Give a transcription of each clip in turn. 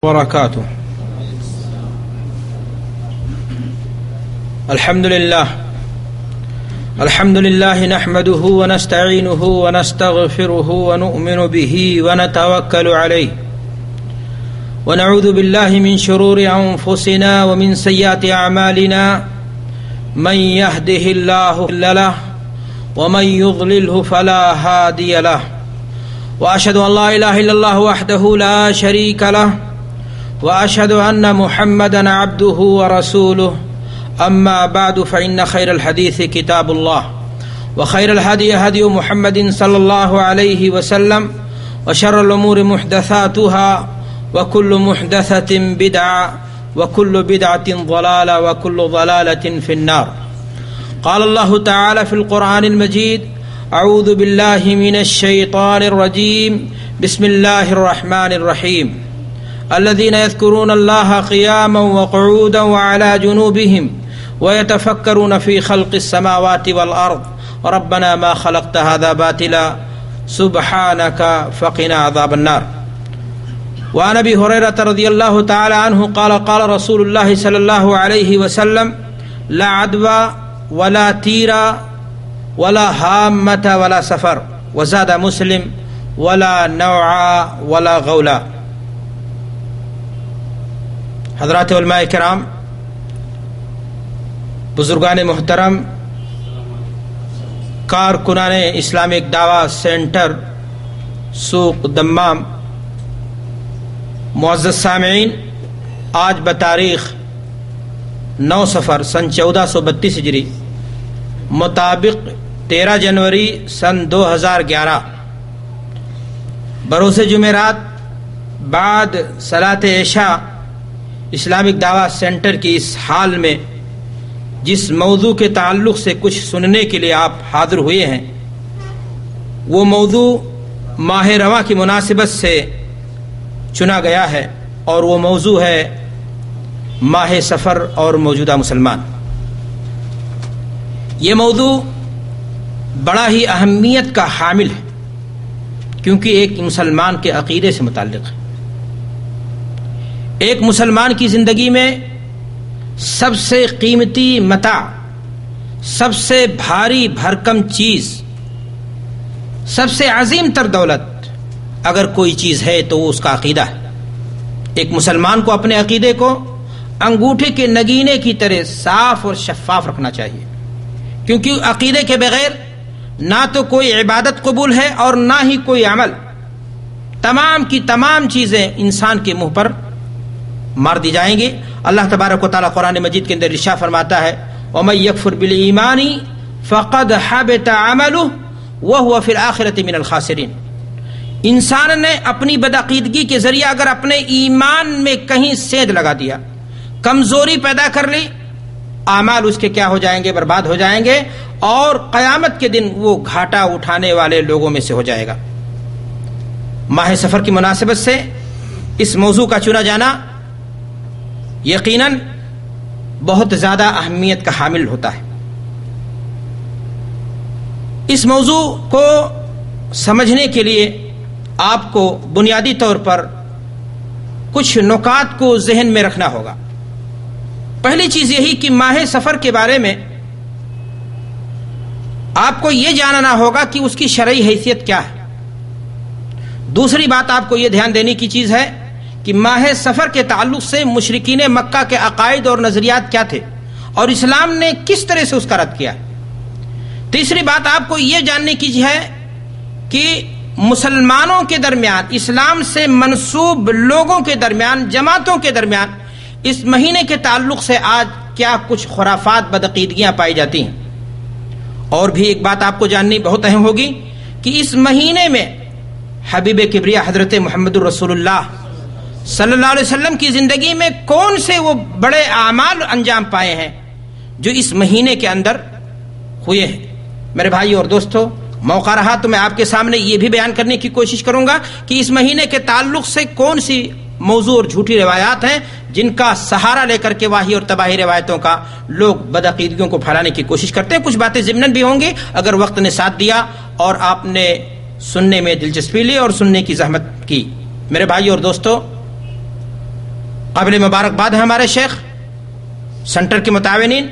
وبركاته. الحمد لله نحمده ونستعينه ونستغفره ونؤمن به ونتوكل عليه ونعوذ بالله من شرور أنفسنا ومن سيئات أعمالنا من يهده الله فلا مضل له ومن يضلله فلا هادي له وأشهد أن لا إله إلا الله وحده لا شريك له وأشهد أن محمدا عبده ورسوله أما بعد فإن خير الحديث كتاب الله وخير الهدي هدي محمد صلى الله عليه وسلم وشر الأمور محدثاتها وكل محدثة بدعة وكل بدعة ضلالة وكل ضلالة في النار. قال الله تعالى في القرآن المجيد: أعوذ بالله من الشيطان الرجيم بسم الله الرحمن الرحيم الذين يذكرون الله قياما وقعودا وعلى جنوبهم ويتفكرون في خلق السماوات والأرض ربنا ما خلقت هذا باطلا سبحانك فقنا عذاب النار. وعن أبي هريرة رضي الله تعالى عنه قال قال رسول الله صلى الله عليه وسلم: لا عدوى ولا تيرا ولا هامة ولا سفر. وزاد مسلم: ولا نوعا ولا غولا. حضرات علماء کرام، بزرگان محترم، کارکنان اسلامک دعویٰ سینٹر سوق دمام، معزز سامعین، آج بتاریخ 9 صفر سن 1432 ہجری مطابق 13 جنوری سن 2011 بروز جمعرات بعد صلاۃ عشاء اسلامک دعویٰ سینٹر کی اس حال میں جس موضوع کے تعلق سے کچھ سننے کے لیے آپ حاضر ہوئے ہیں، وہ موضوع ماہ رواں کی مناسبت سے چنا گیا ہے، اور وہ موضوع ہے ماہ سفر اور موجودہ مسلمان. یہ موضوع بڑا ہی اہمیت کا حامل ہے، کیونکہ ایک مسلمان کے عقیدے سے متعلق ہے. ایک مسلمان کی زندگی میں سب سے قیمتی متاع، سب سے بھاری بھرکم چیز، سب سے عظیم تر دولت اگر کوئی چیز ہے تو وہ اس کا عقیدہ ہے. ایک مسلمان کو اپنے عقیدے کو انگوٹھے کے نگینے کی طرح صاف اور شفاف رکھنا چاہیے، کیونکہ عقیدے کے بغیر نہ تو کوئی عبادت قبول ہے اور نہ ہی کوئی عمل. تمام کی تمام چیزیں انسان کے منہ پر مار دی جائیں گی. اللہ تبارک و تعالیٰ قرآن مجید کے اندر ارشاد فرماتا ہے: وَمَن يَكْفُرْ بِالْإِيمَانِ فَقَدْ حَبِطَ عَمَلُهُ وَهُوَ فِي الْآخِرَةِ مِنَ الْخَاسِرِينَ. انسان نے اپنی بدعقیدگی کے ذریعے اگر اپنے ایمان میں کہیں سید لگا دیا، کمزوری پیدا کر لی، اعمال اس کے کیا ہو جائیں گے؟ برباد ہو جائیں گے، اور قیامت کے دن وہ گھاٹا اٹھانے والے لوگوں میں سے ہو جائے گا. ماہ سفر کی مناسبت سے اس موضوع کا چنا جانا یقیناً بہت زیادہ اہمیت کا حامل ہوتا ہے. اس موضوع کو سمجھنے کے لیے آپ کو بنیادی طور پر کچھ نکات کو ذہن میں رکھنا ہوگا. پہلی چیز یہی کہ ماہ سفر کے بارے میں آپ کو یہ جاننا ہوگا کہ اس کی شرعی حیثیت کیا ہے. دوسری بات آپ کو یہ دھیان دینے کی چیز ہے کہ ماہ سفر کے تعلق سے مشرکین مکہ کے عقائد اور نظریات کیا تھے، اور اسلام نے کس طرح سے اس کا رد کیا. تیسری بات آپ کو یہ جاننے کی ہے کہ مسلمانوں کے درمیان، اسلام سے منسوب لوگوں کے درمیان، جماعتوں کے درمیان اس مہینے کے تعلق سے آج کیا کچھ خرافات، بدعقیدگیاں پائی جاتی ہیں. اور بھی ایک بات آپ کو جاننی بہت اہم ہوگی کہ اس مہینے میں حبیب کبریا حضرت محمد رسول اللہ صلی اللہ علیہ وسلم کی زندگی میں کون سے وہ بڑے اعمال انجام پائے ہیں جو اس مہینے کے اندر ہوئے ہیں. میرے بھائی اور دوستو، موقع رہا تو میں آپ کے سامنے یہ بھی بیان کرنے کی کوشش کروں گا کہ اس مہینے کے تعلق سے کون سی موضوع اور جھوٹی روایات ہیں جن کا سہارا لے کر کے واہی اور تباہی روایتوں کا لوگ بدعقیدگیوں کو پھیلانے کی کوشش کرتے ہیں. کچھ باتیں ضمناً بھی ہوں گی اگر وقت نے ساتھ دیا اور آپ نے سننے میں دلچسپی لی اور سننے کی زحمت کی. میرے بھائی اور دوستو، قابل مبارکباد ہے ہمارے شیخ سینٹر کے متعاونین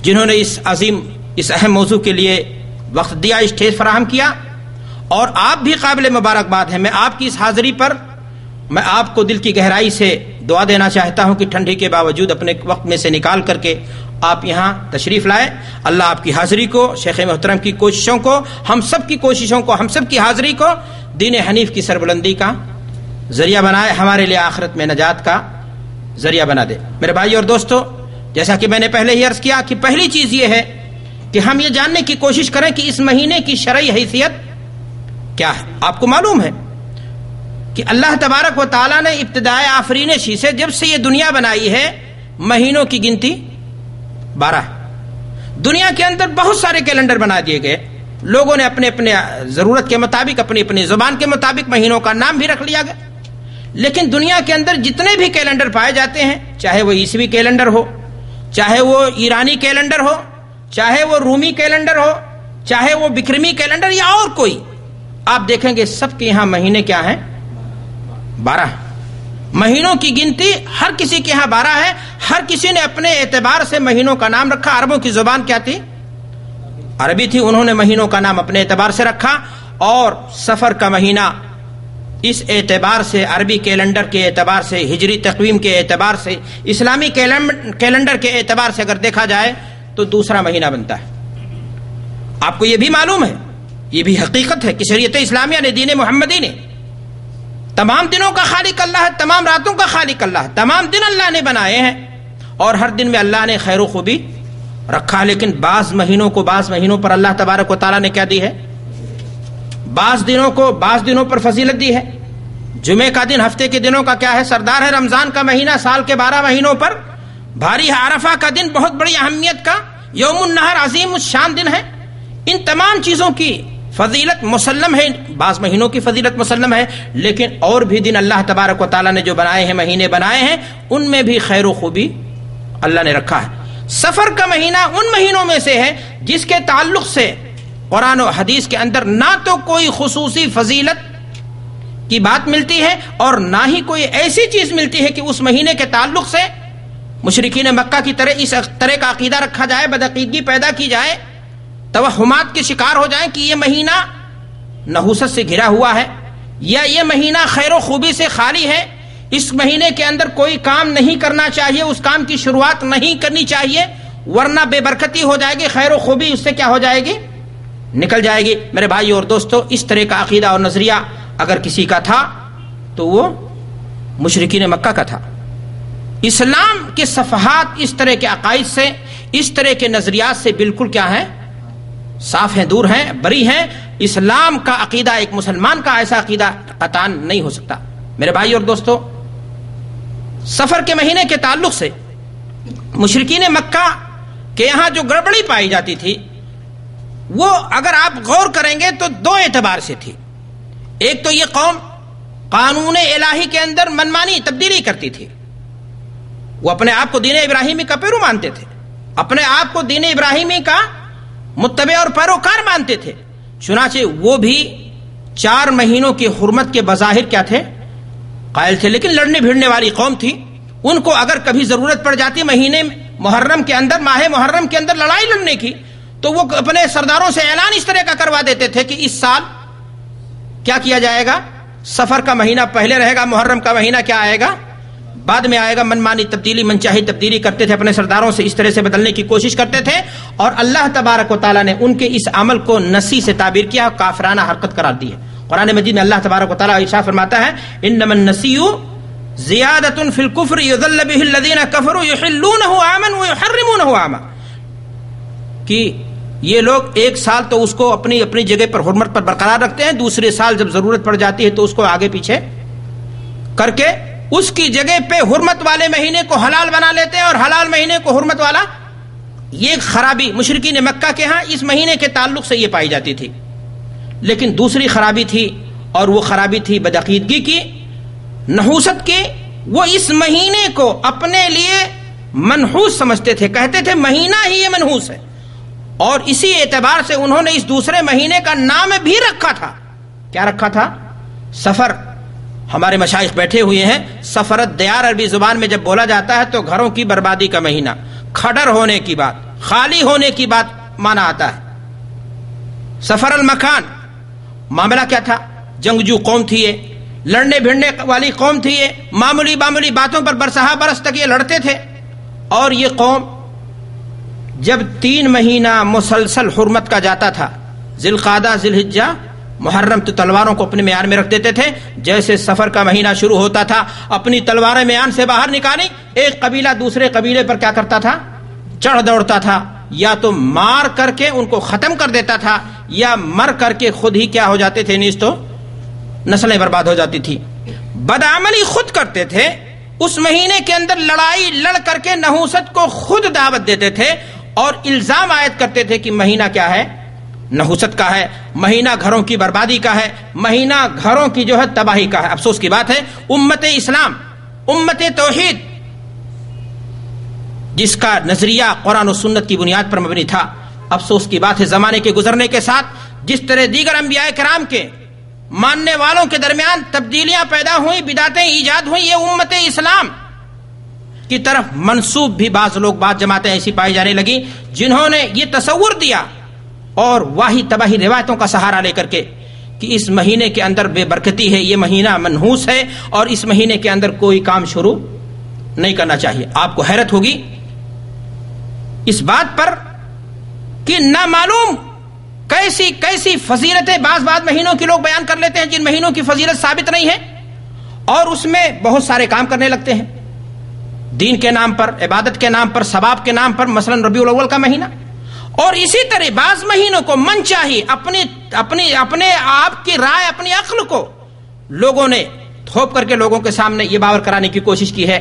جنہوں نے اس اہم موضوع کے لیے وقت دیا، اسٹیج فراہم کیا، اور آپ بھی قابل مبارکباد ہیں۔ میں آپ کی اس حاضری پر میں آپ کو دل کی گہرائی سے دعا دینا چاہتا ہوں کہ ٹھنڈی کے باوجود اپنے وقت میں سے نکال کر کے آپ یہاں تشریف لائے۔ اللہ آپ کی حاضری کو، شیخ محترم کی کوششوں کو، ہم سب کی کوششوں کو، ہم سب کی حاضری کو دین حنیف کی سربلندی کا ذریعہ بنائے، ہمارے لیے آخرت میں نجات کا ذریعہ بنا دے۔ میرے بھائی اور دوستو، جیسا کہ میں نے پہلے ہی عرض کیا کہ پہلی چیز یہ ہے کہ ہم یہ جاننے کی کوشش کریں کہ اس مہینے کی شرعی حیثیت کیا ہے۔ آپ کو معلوم ہے کہ اللہ تبارک و تعالیٰ نے ابتدائے آفرینشی سے جب سے یہ دنیا بنائی ہے مہینوں کی گنتی 12 ہے۔ دنیا کے اندر بہت سارے کیلنڈر بنا دیے گئے، لوگوں نے اپنے اپنے ضرورت کے مطابق، اپنی اپنی زبان کے مطابق مہینوں کا نام بھی رکھ لیا گیا، لیکن دنیا کے اندر جتنے بھی کیلنڈر پائے جاتے ہیں، چاہے وہ عیسوی کیلنڈر ہو، چاہے وہ ایرانی کیلنڈر ہو، چاہے وہ رومی کیلنڈر ہو، چاہے وہ بکرمی کیلنڈر یا اور کوئی، آپ دیکھیں گے سب کے یہاں مہینے کیا ہیں؟ 12۔ مہینوں کی گنتی ہر کسی کے یہاں 12 ہے۔ ہر کسی نے اپنے اعتبار سے مہینوں کا نام رکھا۔ عربوں کی زبان کیا تھی؟ عربی تھی، انہوں نے مہینوں کا نام اپنے اعتبار سے رکھا، اور سفر کا مہینہ اس اعتبار سے، عربی کیلنڈر کے اعتبار سے، ہجری تقویم کے اعتبار سے، اسلامی کیلنڈر کے اعتبار سے اگر دیکھا جائے تو دوسرا مہینہ بنتا ہے۔ آپ کو یہ بھی معلوم ہے، یہ بھی حقیقت ہے کہ شریعت اسلامیہ نے، دین محمدی نے، تمام دنوں کا خالق اللہ ہے، تمام راتوں کا خالق اللہ ہے، تمام دن اللہ نے بنائے ہیں، اور ہر دن میں اللہ نے خیر و خوبی رکھا، لیکن بعض مہینوں پر اللہ تبارک و تعالیٰ نے کیا دی ہے؟ بعض دنوں پر فضیلت دی ہے۔ جمعے کا دن ہفتے کے دنوں کا کیا ہے؟ سردار ہے۔ رمضان کا مہینہ سال کے 12 مہینوں پر بھاری ہے۔ عرفہ کا دن بہت بڑی اہمیت کا، یوم النہر عظیم الشان دن ہے۔ ان تمام چیزوں کی فضیلت مسلم ہے، بعض مہینوں کی فضیلت مسلم ہے، لیکن اور بھی دن اللہ تبارک و تعالیٰ نے جو بنائے ہیں، مہینے بنائے ہیں، ان میں بھی خیر و خوبی اللہ نے رکھا ہے۔ سفر کا مہینہ ان مہینوں میں سے ہے جس کے تعلق سے قرآن و حدیث کے اندر نہ تو کوئی خصوصی فضیلت کی بات ملتی ہے، اور نہ ہی کوئی ایسی چیز ملتی ہے کہ اس مہینے کے تعلق سے مشرکین مکہ کی طرح اس طرح کا عقیدہ رکھا جائے، بدعقیدگی پیدا کی جائے، توہمات کے شکار ہو جائیں کہ یہ مہینہ نحوست سے گھرا ہوا ہے، یا یہ مہینہ خیر و خوبی سے خالی ہے، اس مہینے کے اندر کوئی کام نہیں کرنا چاہیے، اس کام کی شروعات نہیں کرنی چاہیے، ورنہ بے برکتی ہو جائے گی، خیر و خوبی اس سے کیا ہو جائے گی؟ نکل جائے گی۔ میرے بھائی اور دوستو، اس طرح کا عقیدہ اور نظریہ اگر کسی کا تھا تو وہ مشرکین مکہ کا تھا۔ اسلام کے صفحات اس طرح کے عقائد سے، اس طرح کے نظریات سے بالکل کیا ہیں؟ صاف ہیں، دور ہیں، بری ہیں۔ اسلام کا عقیدہ، ایک مسلمان کا ایسا عقیدہ قطعاً نہیں ہو سکتا۔ میرے بھائی اور دوستو، سفر کے مہینے کے تعلق سے مشرکین مکہ کے یہاں جو گڑبڑی پائی جاتی تھی، وہ اگر آپ غور کریں گے تو 2 اعتبار سے تھی۔ ایک تو یہ قوم قانون الہی کے اندر منمانی تبدیلی کرتی تھی، وہ اپنے آپ کو دین ابراہیمی کا پیرو مانتے تھے، اپنے آپ کو دین ابراہیمی کا متبع اور پیروکار مانتے تھے، چنانچہ وہ بھی 4 مہینوں کی حرمت کے بظاہر کیا تھے؟ قائل تھے، لیکن لڑنے بھیڑنے والی قوم تھی۔ ان کو اگر کبھی ضرورت پڑ جاتی مہینے محرم کے اندر، ماہ محرم کے اندر لڑائی لڑنے کی، تو وہ اپنے سرداروں سے اعلان اس طرح کا کروا دیتے تھے کہ اس سال کیا کیا جائے گا؟ سفر کا مہینہ پہلے رہے گا، محرم کا مہینہ کیا آئے گا؟ بعد میں آئے گا۔ منمانی تبدیلی، منچاہی تبدیلی کرتے تھے، اپنے سرداروں سے اس طرح سے بدلنے کی کوشش کرتے تھے، اور اللہ تبارک و تعالیٰ نے ان کے اس عمل کو نسی سے تعبیر کیا، کافرانہ حرکت قرار دی ہے۔ قرآن مجید میں اللہ تبارک و تعالیٰ ارشاد فرماتا ہے، انما النسیء زیادۃ فی الکفر یضل به الذین کفروا یحلونہ عاما ویحرمونہ عاما، کہ یہ لوگ ایک سال تو اس کو اپنی اپنی جگہ پر حرمت پر برقرار رکھتے ہیں، دوسرے سال جب ضرورت پڑ جاتی ہے تو اس کو آگے پیچھے کر کے اس کی جگہ پہ حرمت والے مہینے کو حلال بنا لیتے ہیں، اور حلال مہینے کو حرمت والا۔ یہ خرابی مشرکین مکہ کے ہاں اس مہینے کے تعلق سے یہ پائی جاتی تھی۔ لیکن دوسری خرابی تھی، اور وہ خرابی تھی بدعقیدگی کی، نحوست کی۔ وہ اس مہینے کو اپنے لیے منحوس سمجھتے تھے، کہتے تھے مہینہ ہی یہ منحوس ہے، اور اسی اعتبار سے انہوں نے اس دوسرے مہینے کا نام بھی رکھا تھا۔ کیا رکھا تھا؟ سفر۔ ہمارے مشائخ بیٹھے ہوئے ہیں، سفرت دیار عربی زبان میں جب بولا جاتا ہے تو گھروں کی بربادی کا مہینہ، کھڈر ہونے کی بات، خالی ہونے کی بات مانا آتا ہے۔ سفر المکان، معاملہ کیا تھا؟ جنگجو قوم تھی یہ، لڑنے بھڑنے والی قوم تھی یہ، معمولی باتوں پر برسہ برس تک یہ لڑتے تھے۔ اور یہ قوم جب 3 مہینہ مسلسل حرمت کا جاتا تھا، ذی القعدہ، ذی الحجہ، محرم، تو تلواروں کو اپنے میان میں رکھ دیتے تھے۔ جیسے سفر کا مہینہ شروع ہوتا تھا، اپنی تلواریں میان سے باہر نکالی، ایک قبیلہ دوسرے قبیلے پر کیا کرتا تھا؟ چڑھ دوڑتا تھا، یا تو مار کر کے ان کو ختم کر دیتا تھا، یا مر کر کے خود ہی کیا ہو جاتے تھے، نیز تو نسلیں برباد ہو جاتی تھی۔ بدعملی خود کرتے تھے، اس مہینے کے اندر لڑائی لڑ کر کے نحوست کو خود دعوت دیتے تھے اور الزام عائد کرتے تھے کہ مہینہ کیا ہے؟ نحوست کا ہے، مہینہ گھروں کی بربادی کا ہے، مہینہ گھروں کی جو ہے تباہی کا ہے۔ افسوس کی بات ہے، امت اسلام، امت توحید، جس کا نظریہ قرآن و سنت کی بنیاد پر مبنی تھا، افسوس کی بات ہے زمانے کے گزرنے کے ساتھ جس طرح دیگر انبیاء کرام کے ماننے والوں کے درمیان تبدیلیاں پیدا ہوئیں، بدعتیں ایجاد ہوئیں، یہ امت اسلام کی طرف منسوب بھی بعض لوگ، بعض جماعتیں ایسی پائی جانے لگیں جنہوں نے یہ تصور دیا اور واہی تباہی روایتوں کا سہارا لے کر کے کہ اس مہینے کے اندر بے برکتی ہے، یہ مہینہ منحوس ہے اور اس مہینے کے اندر کوئی کام شروع نہیں کرنا چاہیے۔ آپ کو حیرت ہوگی اس بات پر کہ نہ معلوم کیسی فضیلتیں بعض مہینوں کے لوگ بیان کر لیتے ہیں جن مہینوں کی فضیلت ثابت نہیں ہے، اور اس میں بہت سارے کام کرنے لگتے ہیں دین کے نام پر، عبادت کے نام پر، ثواب کے نام پر، مثلا ربیع الاول کا مہینہ۔ اور اسی طرح بعض مہینوں کو من چاہی اپنے آپ کی رائے، اپنی عقل کو لوگوں نے تھوپ کر کے لوگوں کے سامنے یہ باور کرانے کی کوشش کی ہے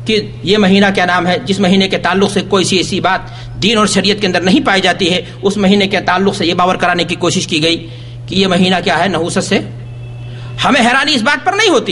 کہ یہ مہینہ کیا نام ہے، جس مہینے کے تعلق سے کوئی سی ایسی بات دین اور شریعت کے اندر نہیں پائی جاتی ہے، اس مہینے کے تعلق سے یہ باور کرانے کی کوشش کی گئی کہ یہ مہینہ کیا ہے، نحوست سے۔ ہمیں حیرانی اس بات پر نہیں ہوتی